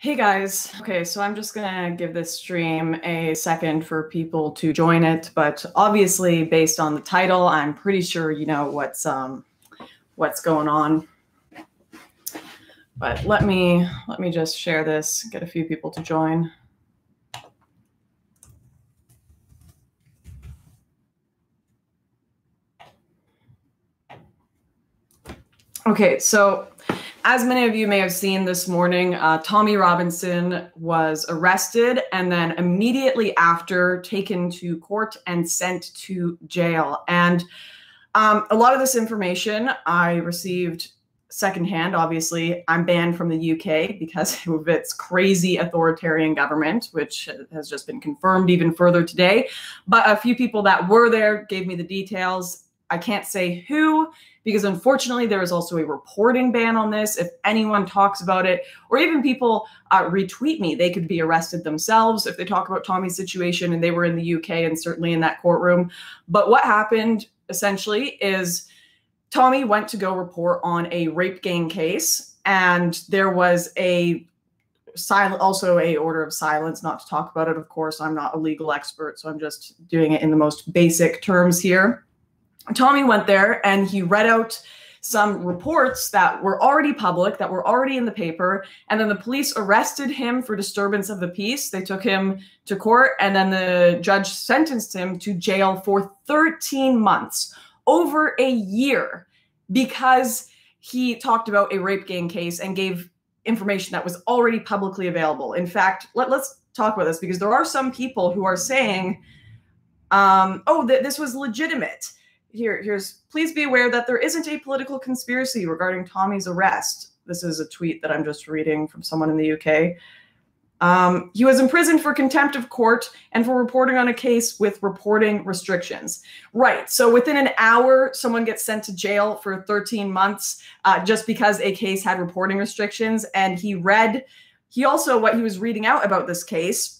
Hey guys. Okay, so I'm just gonna give this stream a second for people to join it, but obviously based on the title, I'm pretty sure you know what's going on. But let me just share this, get a few people to join. Okay, so as many of you may have seen this morning, Tommy Robinson was arrested and then immediately after taken to court and sent to jail. And a lot of this information I received secondhand. Obviously, I'm banned from the UK because of its crazy authoritarian government, which has just been confirmed even further today. But a few people that were there gave me the details. I can't say who, because unfortunately there is also a reporting ban on this. If anyone talks about it, or even people retweet me, they could be arrested themselves if they talk about Tommy's situation and they were in the UK and certainly in that courtroom. But what happened essentially is Tommy went to go report on a rape gang case, and there was also a order of silence not to talk about it. Of course, I'm not a legal expert, so I'm just doing it in the most basic terms here. Tommy went there and he read out some reports that were already public, that were already in the paper, and then the police arrested him for disturbance of the peace. They took him to court, and then the judge sentenced him to jail for 13 months, over a year, because he talked about a rape gang case and gave information that was already publicly available. In fact, let's talk about this, because there are some people who are saying, this was legitimate. Here's, please be aware that there isn't a political conspiracy regarding Tommy's arrest. This is a tweet that I'm just reading from someone in the UK. He was imprisoned for contempt of court and for reporting on a case with reporting restrictions. Right. So within an hour, someone gets sent to jail for 13 months just because a case had reporting restrictions. And he also, what he was reading out about this case,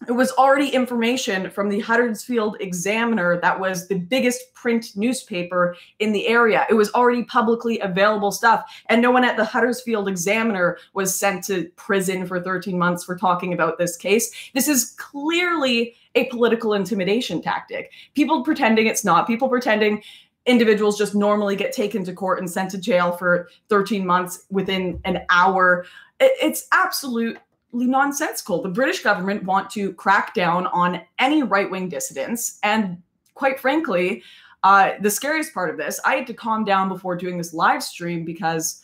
it was already information from the Huddersfield Examiner, that was the biggest print newspaper in the area. It was already publicly available stuff. And no one at the Huddersfield Examiner was sent to prison for 13 months for talking about this case. This is clearly a political intimidation tactic. People pretending it's not. People pretending individuals just normally get taken to court and sent to jail for 13 months within an hour. It's absolute nonsensical. The British government want to crack down on any right-wing dissidents. And quite frankly, the scariest part of this, I had to calm down before doing this live stream, because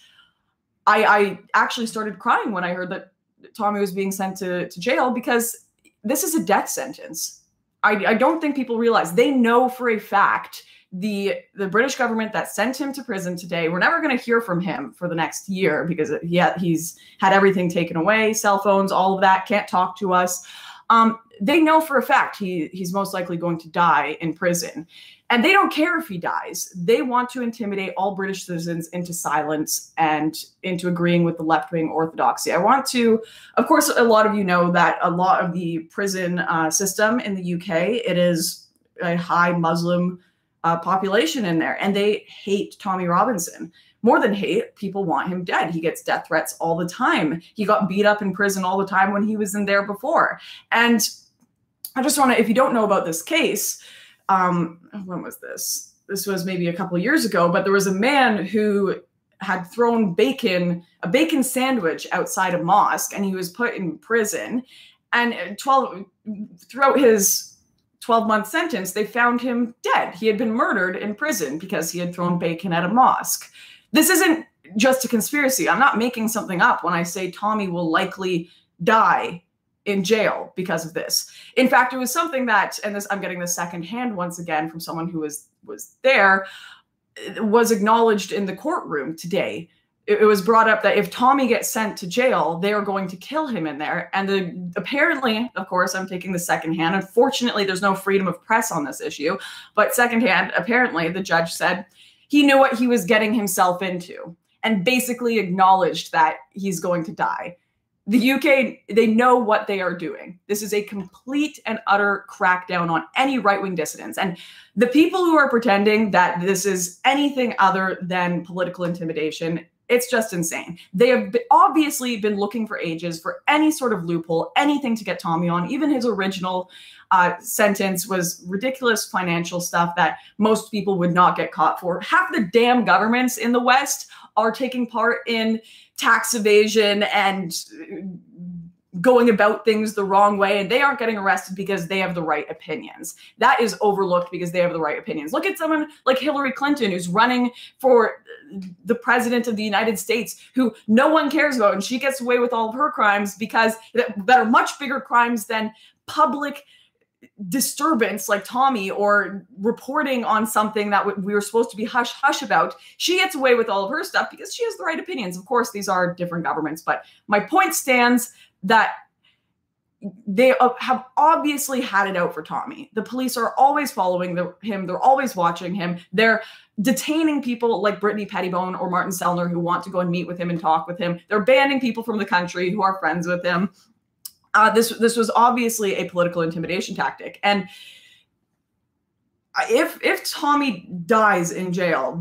I actually started crying when I heard that Tommy was being sent to jail, because this is a death sentence. I don't think people realize. They know for a fact, the British government that sent him to prison today, we're never going to hear from him for the next year, because he's had everything taken away, cell phones, all of that, can't talk to us. They know for a fact he's most likely going to die in prison. And they don't care if he dies. They want to intimidate all British citizens into silence and into agreeing with the left-wing orthodoxy. I want to, of course, a lot of you know that a lot of the prison system in the UK, it is a high Muslim population in there, and they hate Tommy Robinson. More than hate, people want him dead. He gets death threats all the time. He got beat up in prison all the time when he was in there before. And I just want to, if you don't know about this case, when was this? This was maybe a couple of years ago, but there was a man who had thrown a bacon sandwich outside a mosque, and he was put in prison. And throughout his 12-month sentence, they found him dead. He had been murdered in prison because he had thrown bacon at a mosque. This isn't just a conspiracy. I'm not making something up when I say Tommy will likely die in jail because of this. In fact, it was something that, and this, I'm getting this secondhand once again from someone who was there, was acknowledged in the courtroom today. It was brought up that if Tommy gets sent to jail, they are going to kill him in there. And apparently, of course, I'm taking the secondhand. Unfortunately, there's no freedom of press on this issue. But secondhand, apparently, the judge said he knew what he was getting himself into and basically acknowledged that he's going to die. The UK, they know what they are doing. This is a complete and utter crackdown on any right-wing dissidents. And the people who are pretending that this is anything other than political intimidation, It's just insane. They have obviously been looking for ages for any sort of loophole, anything to get Tommy on. Even his original sentence was ridiculous financial stuff that most people would not get caught for. Half the damn governments in the West are taking part in tax evasion and going about things the wrong way, and they aren't getting arrested because they have the right opinions. That is overlooked because they have the right opinions. Look at someone like Hillary Clinton, who's running for the president of the United States, who no one cares about, and she gets away with all of her crimes because that are much bigger crimes than public disturbance like Tommy, or reporting on something that we were supposed to be hush-hush about. She gets away with all of her stuff because she has the right opinions. Of course, these are different governments, but my point stands that they have obviously had it out for Tommy. The police are always following him. They're always watching him. They're detaining people like Brittany Pettibone or Martin Sellner who want to go and meet with him and talk with him. They're banning people from the country who are friends with him. This was obviously a political intimidation tactic. And if Tommy dies in jail,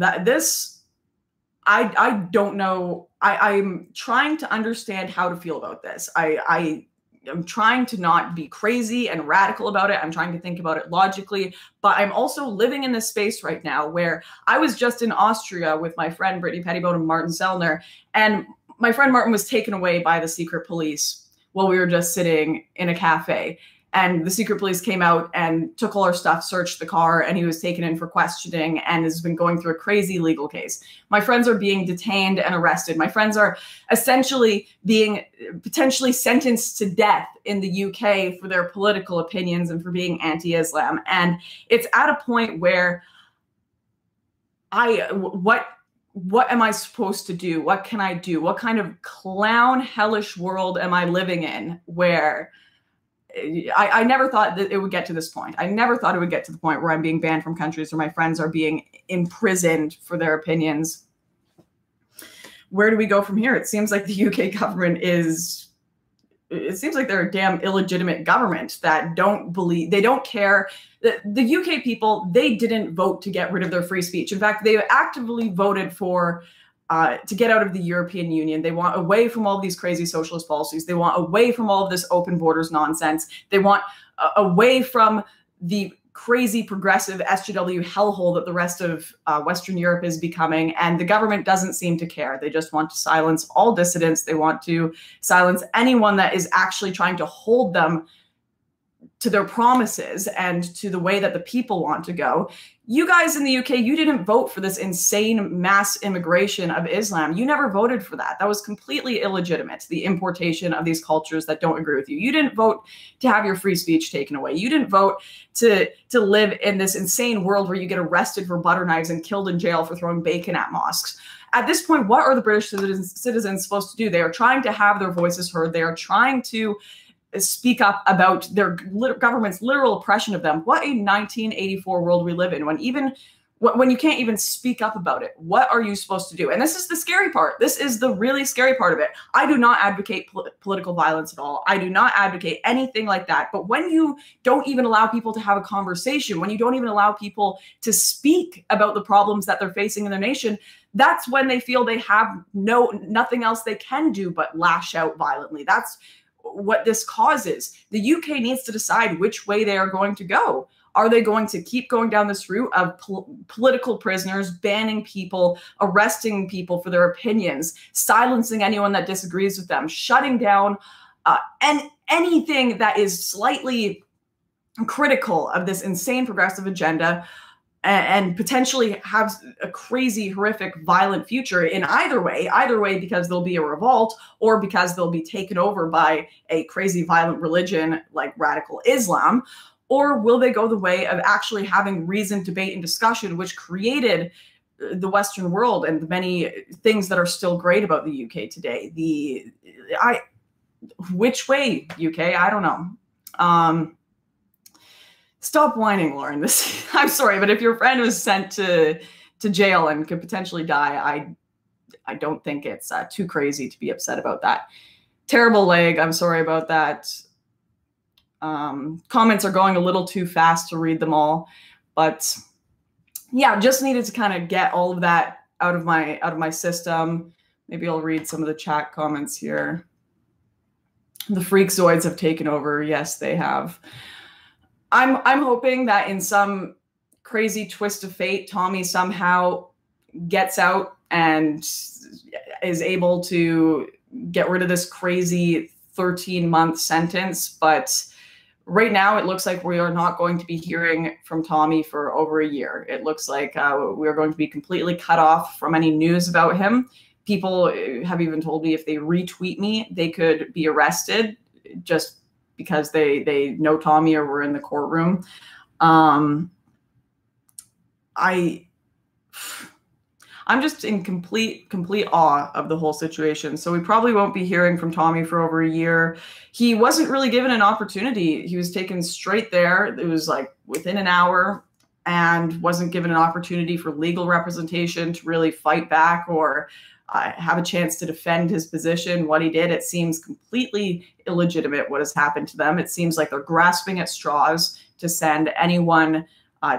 I don't know. I'm trying to understand how to feel about this. I'm trying to not be crazy and radical about it. I'm trying to think about it logically, but I'm also living in this space right now where I was just in Austria with my friend Brittany Pettibone and Martin Sellner, and my friend Martin was taken away by the secret police while we were just sitting in a cafe. And the secret police came out and took all our stuff, searched the car, and he was taken in for questioning and has been going through a crazy legal case. My friends are being detained and arrested. My friends are essentially being potentially sentenced to death in the UK for their political opinions and for being anti-Islam. And it's at a point where what am I supposed to do? What can I do? What kind of clown hellish world am I living in where I never thought that it would get to this point. I never thought it would get to the point where I'm being banned from countries or my friends are being imprisoned for their opinions. Where do we go from here? It seems like the UK government it seems like they're a damn illegitimate government that they don't care. The UK people, they didn't vote to get rid of their free speech. In fact, they actively voted for to get out of the European Union. They want away from all of these crazy socialist policies. They want away from all of this open borders nonsense. They want away from the crazy progressive SJW hellhole that the rest of Western Europe is becoming. And the government doesn't seem to care. They just want to silence all dissidents. They want to silence anyone that is actually trying to hold them to their promises and to the way that the people want to go. You guys in the UK, you didn't vote for this insane mass immigration of Islam. You never voted for that. That was completely illegitimate, the importation of these cultures that don't agree with you. You didn't vote to have your free speech taken away. You didn't vote to live in this insane world where you get arrested for butter knives and killed in jail for throwing bacon at mosques. At this point, what are the British citizens supposed to do? They are trying to have their voices heard. They are trying to speak up about their government's literal oppression of them. What a 1984 world we live in, when you can't even speak up about it. What are you supposed to do? And this is the scary part. This is the really scary part of it. I do not advocate political violence at all. I do not advocate anything like that. But when you don't even allow people to have a conversation, when you don't even allow people to speak about the problems that they're facing in their nation, that's when they feel they have nothing else they can do but lash out violently. That's what this causes. The UK needs to decide which way they are going to go. Are they going to keep going down this route of political prisoners, banning people, arresting people for their opinions, silencing anyone that disagrees with them, shutting down anything that is slightly critical of this insane progressive agenda, and potentially have a crazy, horrific, violent future in either way because there'll be a revolt or because they'll be taken over by a crazy, violent religion like radical Islam? Or will they go the way of actually having reasoned debate and discussion, which created the Western world and the many things that are still great about the UK today? Which way, UK? I don't know. Stop whining, Lauren. I'm sorry, but if your friend was sent to jail and could potentially die, I don't think it's too crazy to be upset about that. Terrible leg. I'm sorry about that. Comments are going a little too fast to read them all, but yeah, just needed to kind of get all of that out of my system. Maybe I'll read some of the chat comments here. The Freakzoids have taken over. Yes, they have. I'm hoping that in some crazy twist of fate, Tommy somehow gets out and is able to get rid of this crazy 13-month sentence. But right now, it looks like we are not going to be hearing from Tommy for over a year. It looks like we are going to be completely cut off from any news about him. People have even told me if they retweet me, they could be arrested just because they know Tommy or were in the courtroom. I'm just in complete awe of the whole situation. So we probably won't be hearing from Tommy for over a year. He wasn't really given an opportunity. He was taken straight there. It was like within an hour, and wasn't given an opportunity for legal representation to really fight back or have a chance to defend his position. What he did, it seems completely illegitimate what has happened to them. It seems like they're grasping at straws to send anyone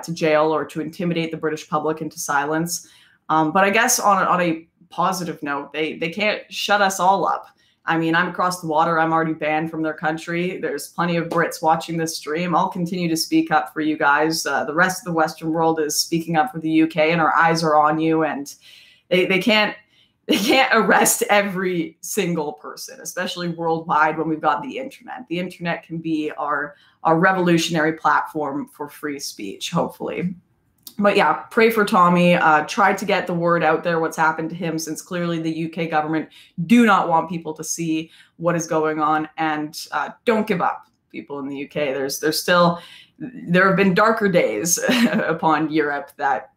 to jail or to intimidate the British public into silence. But I guess on a positive note, they can't shut us all up. I mean, I'm across the water. I'm already banned from their country. There's plenty of Brits watching this stream. I'll continue to speak up for you guys. The rest of the Western world is speaking up for the UK, and our eyes are on you. And they can't arrest every single person, especially worldwide when we've got the internet. The internet can be our revolutionary platform for free speech, hopefully. But yeah, pray for Tommy. Try to get the word out there what's happened to him, since clearly the UK government do not want people to see what is going on. And don't give up, people in the UK. There have been darker days upon Europe that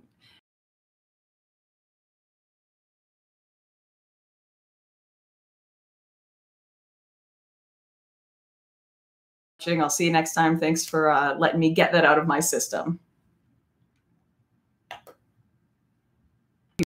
I'll see you next time. Thanks for letting me get that out of my system.